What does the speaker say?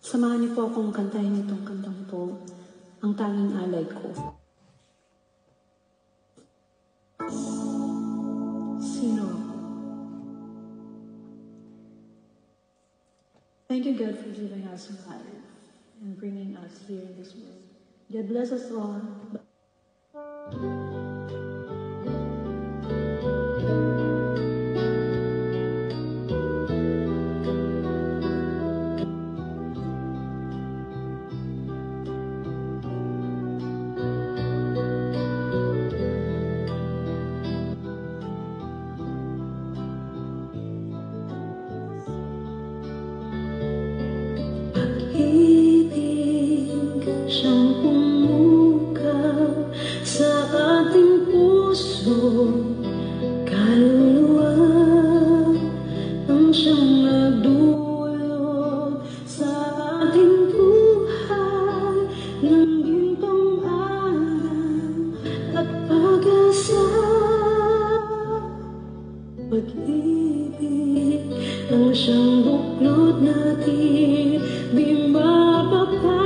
Samahan niyo po akong kantahin itong kantang to, Ang Tanging Alay Ko. Sino ako? Thank you, God, for giving us life and bringing us here in this world. God bless us all. Siyang pumukaw sa ating puso, kaluluwa ang siyang nagdulot sa ating buhay ng gintong alam at pag-asa. Pag-ibig ang siyang buklod natin, di mapapagod.